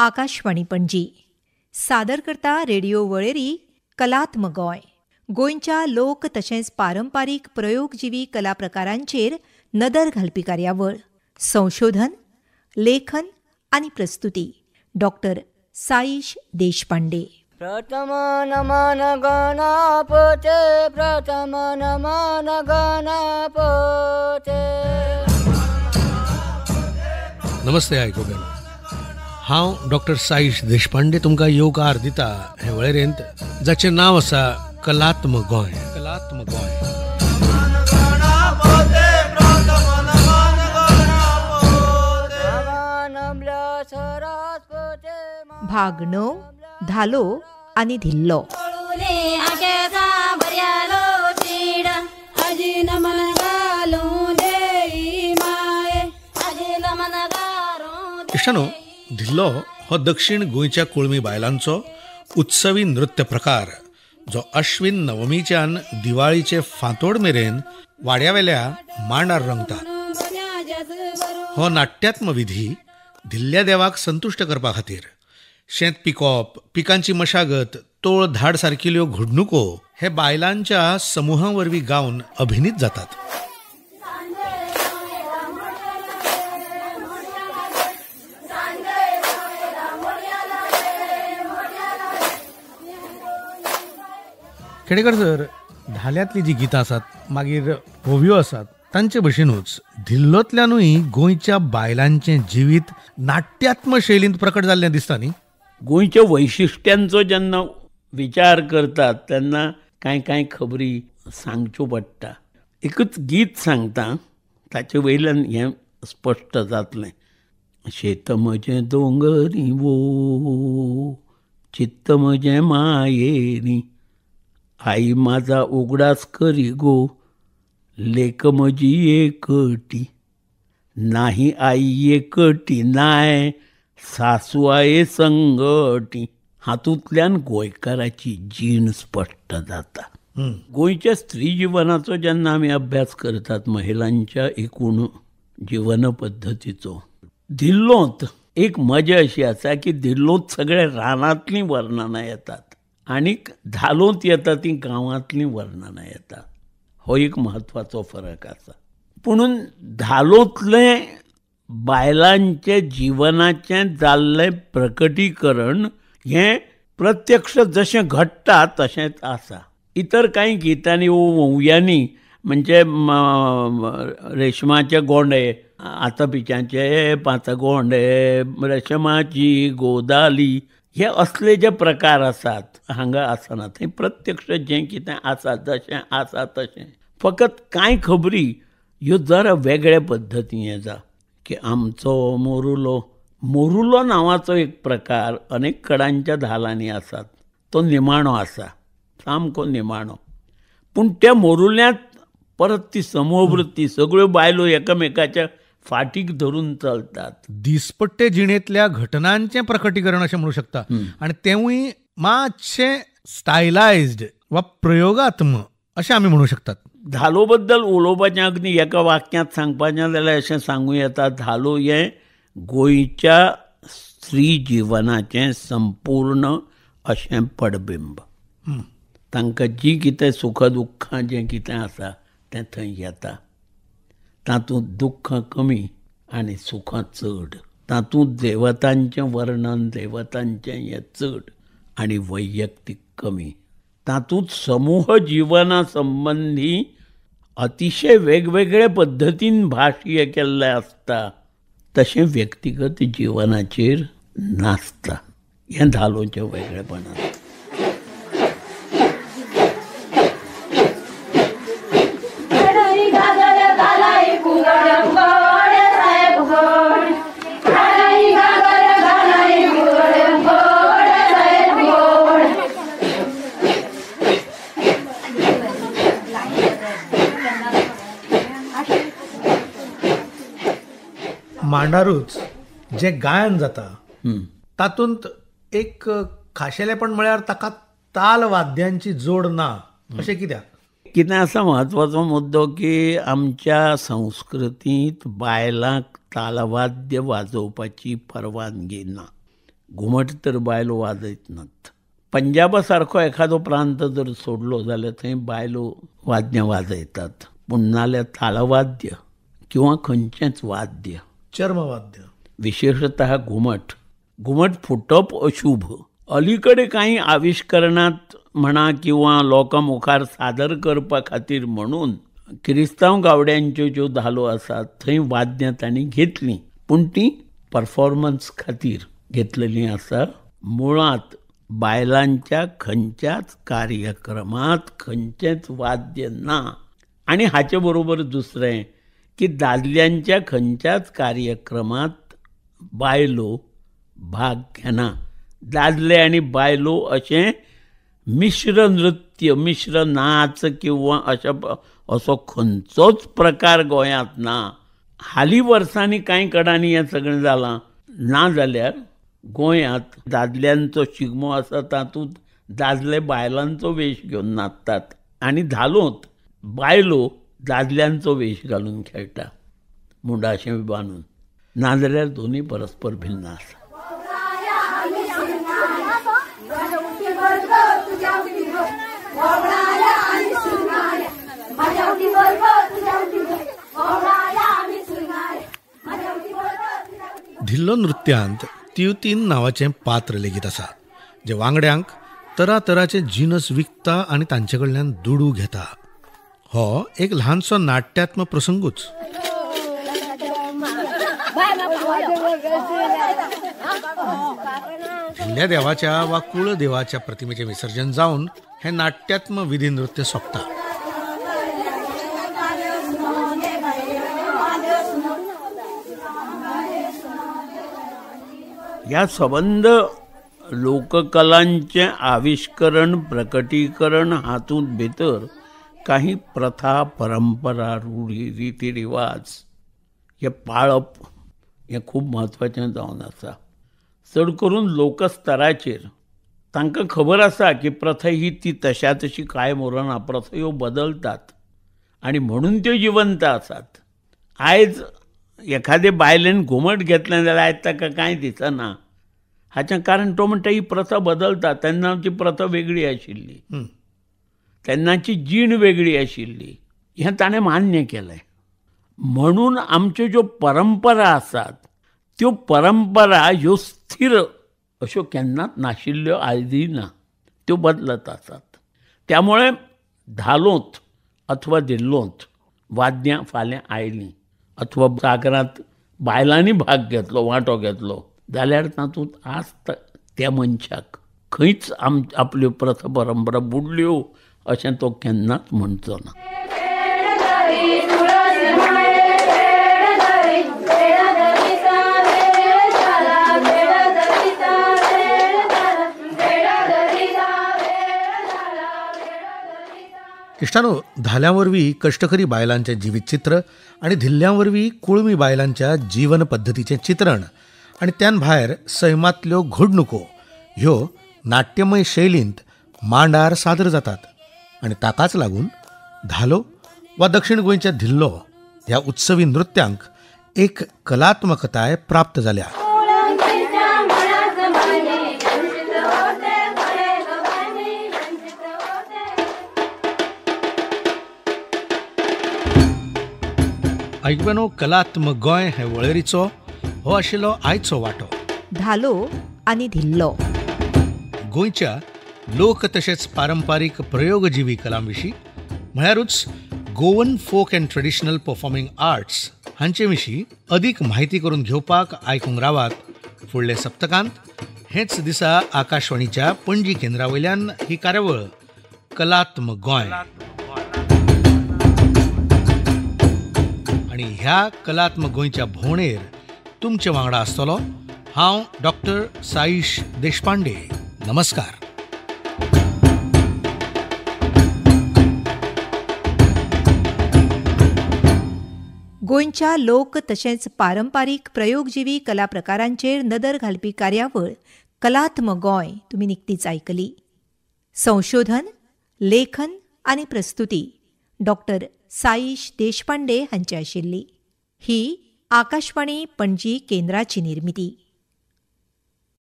आकाशवाणी पणजी सादर करता रेडिओ वळेरी कलात्म गोंय. गोंयच्या लोक तशेंच पारंपारीक प्रयोगजिवी कला प्रकारांचेर नदर घालपी कार्यावळ. संशोधन, लेखन आनी प्रस्तुती डॉक्टर साईश देशपांडे. प्रथम नमन गणपते, प्रथम नमन गणपते. नमस्ते आयकोगेलो, हांव डॉक्टर साईश देशपांडे तुमकां येवकार दिता हे वळेरेंत जाचें नांव आसा कलात्म गोंय. कलात्म गोंय भाग 9 धालो आनी धिल्लो. इश्टानो, धिल्लो हो दक्षिण गोंयच्या कुळमी बायलांचो उत्सवी नृत्य प्रकार जो अश्विन नवमीच्यान दिवाळीचे फांतोड मेरेन वाड्यावेल्या मांडार रंगता. हो नाट्यात्म विधी धिल्ल्या देवाक संतुश्ट करपा खातीर शेत पिकोवप, पिकांची मशागत, तोळ धाड सारकिल्ल्यो घडणुको हे बायलांच्या समुहा वरवीं गावन अभिनीत जातात. खेडेकर सर, धाल्यांतली जी गितां आसात मागीर होव्यो आसात तांचे भशेनूच धिल्लोंतल्यानूय गोंयच्या बायलांचें जिवीत नाट्यात्म शैलींत प्रकट जाल्लें दिसता न्ही. गोंयच्या वैशिश्ट्यांचो जेन्ना विचार करतात तेन्ना कांय कांय खबरी सांगच्यो पडटा. एकच गीत सांगता, ताचे वयल्यान हें स्पश्ट जातलें. शेत म्हजें दोंगरी वो, चित्त म्हजें मायेरी, आई माझा उगडास करी गो, लेक म्हजी एकटी, नाही आई एकटी नाय, सासू आहे संगटी. हातूंतल्यान गोंयकाराची जीण स्पश्ट जाता. गोंयच्या स्त्री जिवनाचो जेन्ना आमी अभ्यास करतात, महिलांच्या एकूण जिवन पद्दतीचो, धिल्लोंत एक मजा अशी आसा की धिल्लोंत सगळे रानांतलीं वर्णनां येतात आनीक धालोंत येता ती गांवांतलीं वर्णनां येतात. हो एक म्हत्वाचो फरक आसा. पुणून धालोंतलें बायलांचे जिवनाचें जाल्लें प्रकटीकरण हें प्रत्यक्ष जशें घडटा तशेंच आसा. इतर कांय गितांनी वो वोंवयांनी म्हणजे रेशमाचे गोंडे, आतापिच्यांचे पांच गोंडे, रेशमाची गोदाली, हे असले जे प्रकार आसात हांगा आसना. थंय प्रत्यक्ष जें कितें आसा जशें आसा तशें. फकत कांय खबरी ह्यो जरा वेगळ्या पद्दतीन येता की आमचो मोरुलो. मोरुलो नांवाचो एक प्रकार अनेक कडांच्या धालांनी आसात. तो निमाणो आसा, सामको निमाणो. पूण त्या मोरुल्यांत परत ती समूहवृत्ती, सगळ्यो बायलो एकामेकाच्या फाटीक धरून चलतात. दिसपट्टे जिणेंतल्या घटनांचें प्रकटीकरण अशें म्हणू शकता. आनी तेवूय मातशें स्टायलायज्ड वा प्रयोगात्म अशें आमी म्हणू शकतात. धालो बद्दल उलोवपाचें अगदी एका वाक्यांत सांगपाचें जाल्यार अशें सांगूं येता, धालो हें गोंयच्या स्त्री जिवनाचें संपूर्ण अशें पडबिंब. तांकां जी कितें सुख दुख्खां जें कितें आसा तें थंय येता. तातूंत दुख्खां कमी आनी सुखां चड. तातूंत देवतांचें वर्णन, देवतांचें हें चड आनी वैयक्तीक कमी. तातूंत समूह जिवना संबंधी अतिशय वेगवेगळ्या पद्दतीन भाश्य केल्लें आसता, तशें व्यक्तिगत जिवनाचेर नासता. हें धालोचें वेगळेपण. मांडारूच जे गायन जाता तातूंत एक खाशेलेपण म्हळ्यार ताका ताल वाद्यांची जोड ना, अशें कित्याक? कितें आसा म्हत्वाचो मुद्दो की आमच्या संस्कृतींत बायलांक तालवाद्य वाजोवपाची परवानगी ना. घुमट तर बायलो वाजयत नात. पंजाबा सारको एखादो प्रांत जर सोडलो जाल्यार थंय बायलो वाद्यां वाजयतात, पूण नाल्यार तालवाद्य किंवा खंयचेंच वाद्य, चर्मवाद्य. विशेषतः घुमट फुटप अशुभ. अलीकडे काही आविष्करणात म्हणा किंवा लोकां मुखार सादर करपा खातीर म्हणून क्रिस्तांव गावड्यांच्यो ज्यो धालो आसात थंय वाद्यां तांणी घेतलीं, पूण ती परफॉर्मन्स खातीर घेतलेलीं आसा. मुळात बायलांच्या खंयच्याच कार्यक्रमांत खंयचेंच वाद्य ना. आनी हाचे बरोबर दुसरें की दादल्यांच्या खंयच्याच कार्यक्रमांत बायलो भाग घेना. दादले आनी बायलो अशें मिश्र नृत्य, मिश्र नाच किंवा असो खंयचोच प्रकार गोंयांत ना. हालीं वर्सांनी कांय कडांनी हें सगळें जालां. ना जाल्यार गोंयांत दादल्यांचो शिगमो आसा तातूंत दादले बायलांचो वेश घेवन नाचतात आनी धालोंत बायलो दादल्यांचो वेश घालून खेळटा, मुंडाशें बांदून. नाजाल्यार दोनूय परस्पर भिन्न आसा. धिल्लो नृत्यांत तिवतीन नांवाचें पात्र लेगीत आसा, जे वांगड्यांक तरातराचे जिनस विकता आनी तांचे कडल्यान दुडू घेता. हो एक ल्हानसो नाट्यात्मक प्रसंगूच. भिल्ल्या देवाच्या वा कुळदेवाच्या प्रतिमेचें विसर्जन जावन हें नाट्यात्मक विधी नृत्य सोंपता. ह्या सबंद लोककलांचें आविष्करण, प्रकटीकरण हातूंत भितर काही प्रथा, परंपरा, रूढी, रिती रिवाज हे पाळप हें खूब म्हत्वाचें जावन आसा. चड करून लोकस्तराचेर तांकां खबर आसा की प्रथा ही ती तशा तशी कांय उरना. प्रथा ह्यो बदलतात आनी म्हणून त्यो जिवंत आसात. आयज एखादे बायलेन घुमट घेतलें जाल्यार आयज ताका कांय दिसना. हाचें कारण तो म्हणटा ही प्रथा बदलता. तेन्नाची प्रथा वेगळी आशिल्ली, तेन्नाची जीण वेगळी आशिल्ली, हें ताणें मान्य केलें. म्हणून आमच्यो ज्यो परंपरा आसात त्यो परंपरा ह्यो स्थिर अश्यो केन्नाच नाशिल्ल्यो आयजय ना, त्यो बदलत आसात. त्यामुळे धालोंत अथवा धिल्लोंत वाद्यां फाल्यां आयलीं अथवा जागरांत बायलांनी भाग घेतलो, वांटो घेतलो जाल्यार तातूंत आज त्या मनशाक खंयच आपल्यो प्रथा परंपरा बुडल्यो अशें तो केन्नाच म्हणचो ना. इश्टानो, धाल्यां वरवीं कश्टकरी बायलांचें जिवीत चित्र आनी धिल्ल्यां वरवीं कुळमी बायलांच्या जीवन पद्दतीचें चित्रण आनी त्यान भायर सैमांतल्यो घडणुको ह्यो नाट्यमय शैलींत मांडार सादर जातात. आनी ताकाच लागून धालो वा दक्षिण गोंयच्या धिल्लो ह्या उत्सवी नृत्यांक एक कलात्मकताय प्राप्त जाल्या. ऐकनो कलात्मक गोंय हे वळेरीचो हो आशिल्लो आयचो वांटो. धालो आनी धिल्लो गोंयच्या लोक तशेंच पारंपारीक प्रयोगजिवी कलां विशीं म्हळ्यारूच Goan folk and traditional performing arts हांचे विशीं अदीक म्हायती करून घेवपाक आयकूंक रावात फुडले सप्तकांत. हेच दिसा आकाशवाणीच्या पणजी केंद्रा वयल्यान ही कार्यावळ कलात्मक गोंय. आनी ह्या कलात्मक गोंयच्या भोंवडेर तुमचे वांगडा आसतलो हांव डॉक्टर साईश देशपांडे. नमस्कार. गोंयच्या लोक तशेंच पारंपारीक प्रयोगजिवी कला प्रकारांचेर नदर घालपी कार्यावळ कलात्मक गोंय तुमी निकतीच आयकली. संशोधन, लेखन आनी प्रस्तुती डॉक्टर साईश देशपांडे हांची आशिल्ली. ही आकाशवाणी पणजी केंद्राची निर्मिती.